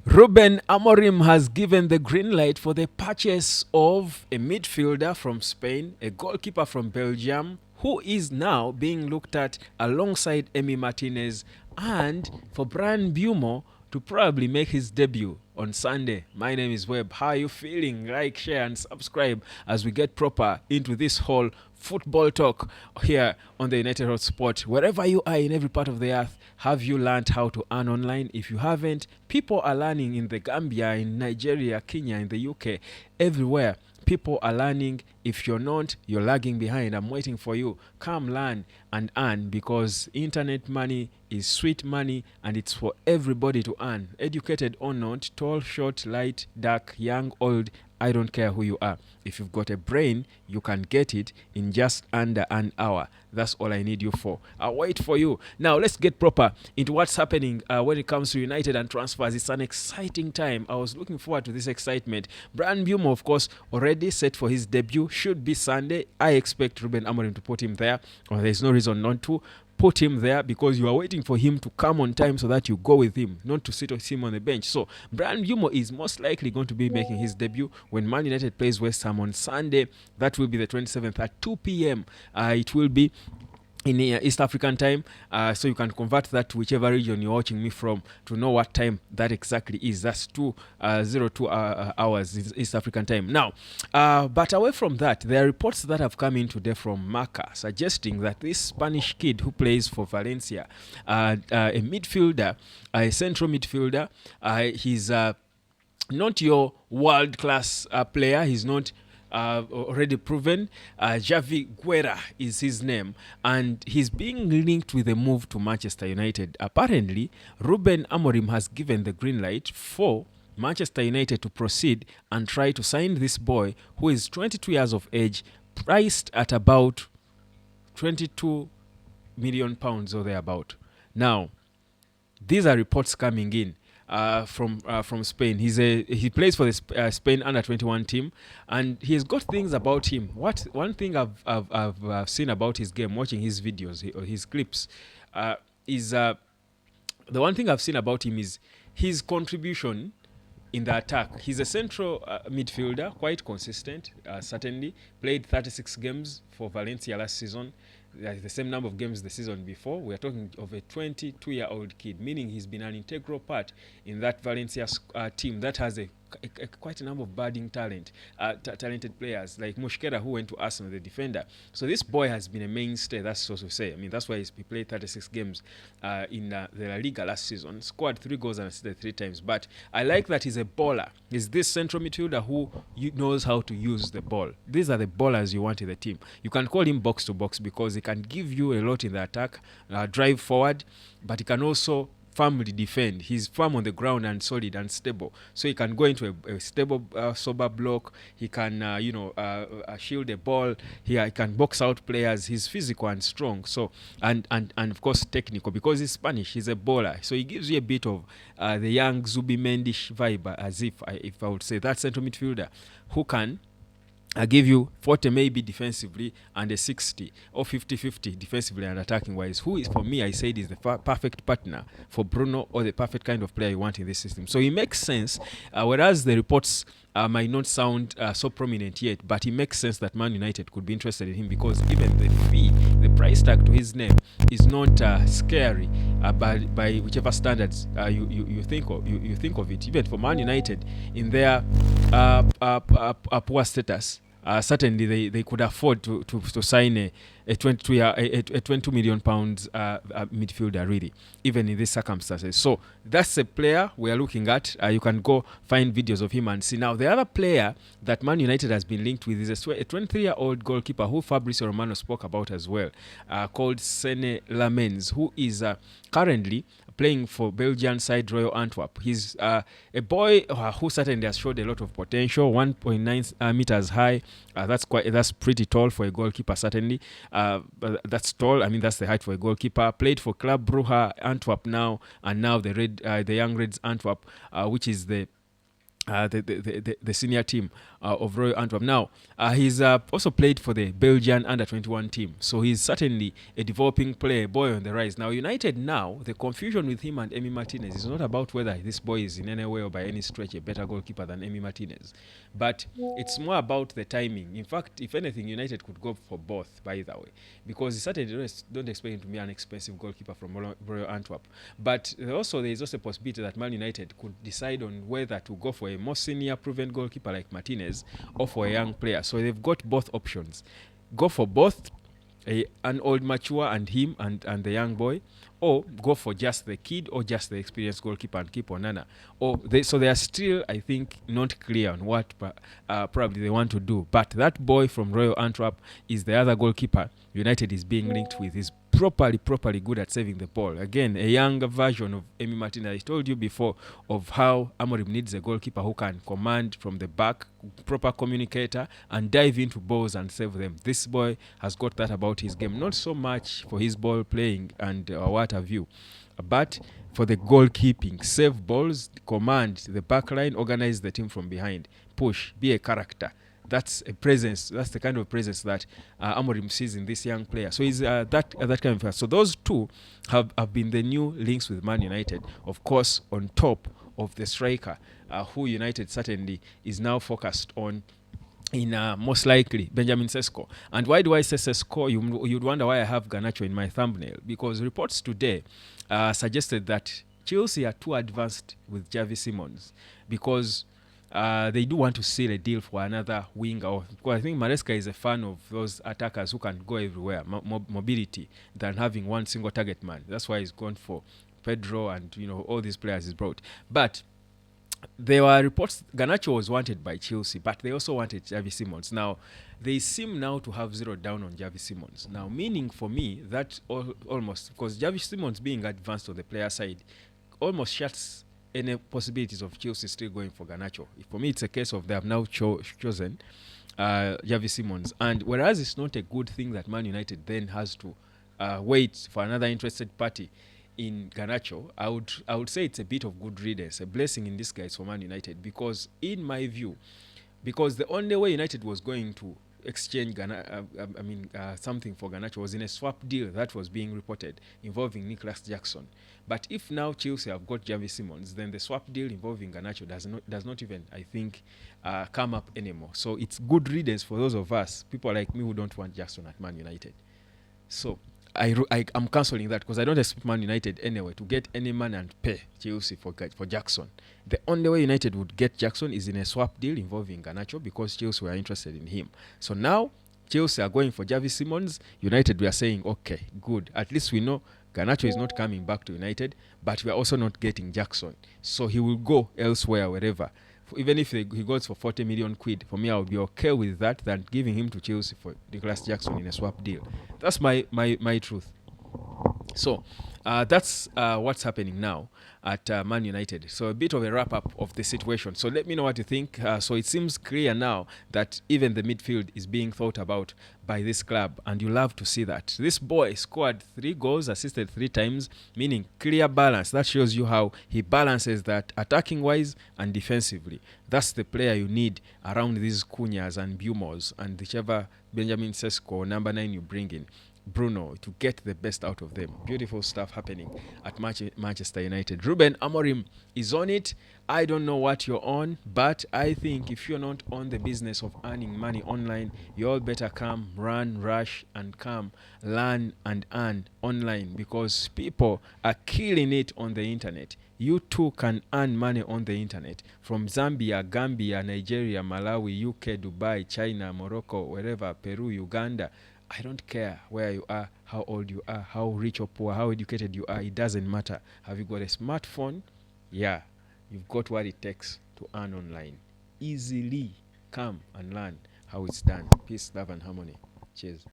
Ruben Amorim has given the green light for the purchase of a midfielder from Spain, a goalkeeper from Belgium, who is now being looked at alongside Emi Martinez, and for Mbeumo to probably make his debut on Sunday. My name is Webb. How are you feeling? Like, share, and subscribe as we get proper into this whole football talk here on the United Hot Sport. Wherever you are in every part of the earth, have you learned how to earn online? If you haven't, people are learning in the Gambia, in Nigeria, Kenya, in the UK, everywhere. People are learning. If you're not, you're lagging behind. I'm waiting for you. Come learn and earn, because internet money is sweet money and it's for everybody to earn. Educated or not, tall, short, light, dark, young, old, I don't care who you are. If you've got a brain, you can get it in just under an hour. That's all I need you for. I'll wait for you. Now, let's get proper into what's happening when it comes to United and transfers. It's an exciting time. I was looking forward to this excitement. Mbeumo, of course, already set for his debut. Should be Sunday. I expect Ruben Amorim to put him there. There's no reason not to put him there, because you are waiting for him to come on time so that you go with him, not to sit with him on the bench. So Mbeumo is most likely going to be making his debut when Man United plays West Ham on Sunday. That will be the 27th at 2 p.m. It will be in East African time, so you can convert that to whichever region you're watching me from to know what time that exactly is. That's 2:02 hours in East African time. Now, but away from that, there are reports that have come in today from Marca suggesting that this Spanish kid who plays for Valencia, a midfielder, a central midfielder, he's not your world-class player. He's not already proven. Javi Guerra is his name, and he's being linked with a move to Manchester United. Apparently, Ruben Amorim has given the green light for Manchester United to proceed and try to sign this boy, who is 22 years of age, priced at about 22 million pounds or thereabout. Now, these are reports coming in from Spain. He plays for the Spain under 21 team, and he's got things about him. One thing I've seen about his game, watching his videos or his clips, is the one thing I've seen about him is his contribution in the attack. He's a central midfielder, quite consistent. Certainly played 36 games for Valencia last season. The same number of games the season before. We are talking of a 22-year-old kid, meaning he's been an integral part in that Valencia team that has quite a number of budding talented players like Mosquera, who went to Arsenal, the defender. So this boy has been a mainstay, that's so to say. I mean, that's why he played 36 games in the La Liga last season, scored 3 goals and assisted 3 times. But I like that he's a baller. He's this central midfielder who knows how to use the ball. These are the ballers you want in the team. You can call him box to box because he can give you a lot in the attack, drive forward, but he can also firmly defend. He's firm on the ground and solid and stable. So he can go into a stable, sober block. He can, shield the ball. He can box out players. He's physical and strong. So and of course technical, because he's Spanish. He's a bowler. So he gives you a bit of the young Zubimendish vibe, as if I would say that central midfielder who can give you 40 maybe defensively and a 60 or 50-50 defensively and attacking wise, who is, for me, I said, is the perfect partner for Bruno, or the perfect kind of player you want in this system. So it makes sense, whereas the reports might not sound so prominent yet, but it makes sense that Man United could be interested in him, because even the fee, the price tag to his name is not scary by whichever standards you think of it. Even for Man United in their poor status, certainly they could afford to sign a 22 million pounds midfielder, really, even in these circumstances. So that's a player we are looking at. You can go find videos of him and see. Now, the other player that Man United has been linked with is a 23-year-old goalkeeper who Fabrizio Romano spoke about as well, called Lammens, who is currently playing for Belgian side Royal Antwerp. He's a boy who certainly has showed a lot of potential. 1.9 meters high. That's pretty tall for a goalkeeper. Certainly, that's tall. I mean, that's the height for a goalkeeper. Played for Club Brugge Antwerp now, and now the Young Reds Antwerp, which is the senior team of Royal Antwerp. Now, he's also played for the Belgian under-21 team, so he's certainly a developing player, boy on the rise. Now, United now, the confusion with him and Emi Martinez is not about whether this boy is in any way or by any stretch a better goalkeeper than Emi Martinez, but it's more about the timing. In fact, if anything, United could go for both, by the way, because certainly don't expect him to be an expensive goalkeeper from Royal Antwerp. But also, there is also a possibility that Man United could decide on whether to go for a more senior proven goalkeeper like Martinez or for a young player. So they've got both options. Go for both an old mature and him and the young boy, or go for just the kid or just the experienced goalkeeper and keep Onana. So they are still, I think, not clear on what probably they want to do. But that boy from Royal Antwerp is the other goalkeeper United is being linked with. Is properly good at saving the ball. Again, a younger version of Emi Martinez. I told you before of how Amorim needs a goalkeeper who can command from the back, proper communicator, and dive into balls and save them. This boy has got that about his game. Not so much for his ball playing and what have you, but for the goalkeeping. Save balls, command the back line, organize the team from behind, push, be a character. That's a presence. That's the kind of presence that Amorim sees in this young player. So he's that kind of player. So those two have been the new links with Man United. Of course, on top of the striker, who United certainly is now focused on in most likely Benjamin Sesko. And why do I say Sesko? You'd wonder why I have Garnacho in my thumbnail. Because reports today suggested that Chelsea are too advanced with Javi Simons, because they do want to seal a deal for another winger. Because I think Maresca is a fan of those attackers who can go everywhere, mobility, than having one single target man. That's why he's gone for Pedro and all these players he's brought. But there were reports Garnacho was wanted by Chelsea, but they also wanted Javi Simons. Now, they seem now to have zeroed down on Javi Simons. Now, meaning for me that almost, because Javi Simons being advanced on the player side almost shuts any possibilities of Chelsea still going for Garnacho. For me, it's a case of they have now chosen Javi Simons. And whereas it's not a good thing that Man United then has to wait for another interested party in Garnacho, I would say it's a bit of good riddance, a blessing in disguise for Man United, because in my view, because the only way United was going to exchange something for Garnacho was in a swap deal that was being reported involving Nicholas Jackson. But if now Chelsea have got Javi Simons, then the swap deal involving Garnacho does not even, I think, come up anymore. So it's good riddance for those of us, people like me who don't want Jackson at Man United. So I'm cancelling that, because I don't expect Man United anyway to get any man and pay Chelsea for Jackson. The only way United would get Jackson is in a swap deal involving Garnacho, because Chelsea were interested in him. So now Chelsea are going for Javi Simons. United, we are saying, okay, good. At least we know Garnacho is not coming back to United, but we are also not getting Jackson. So he will go elsewhere, wherever. Even if he goes for 40 million quid, for me, I would be okay with that than giving him to Chelsea for Nicholas Jackson in a swap deal. That's my truth. So that's what's happening now at Man United. So a bit of a wrap-up of the situation. So let me know what you think. So it seems clear now that even the midfield is being thought about by this club, and you love to see that. This boy scored 3 goals, assisted 3 times, meaning clear balance. That shows you how he balances that attacking-wise and defensively. That's the player you need around these Cunhas and Mbeumos and whichever Benjamin Sesko, number 9, you bring in. Bruno, to get the best out of them. Beautiful stuff happening at Manchester United. Ruben Amorim is on it. I don't know what you're on, but I think if you're not on the business of earning money online, you all better come, run, rush, and come, learn and earn online, because people are killing it on the internet. You too can earn money on the internet from Zambia, Gambia, Nigeria, Malawi, UK, Dubai, China, Morocco, wherever, Peru, Uganda. I don't care where you are, how old you are, how rich or poor, how educated you are. It doesn't matter. Have you got a smartphone? Yeah, you've got what it takes to earn online. Easily come and learn how it's done. Peace, love, and harmony. Cheers.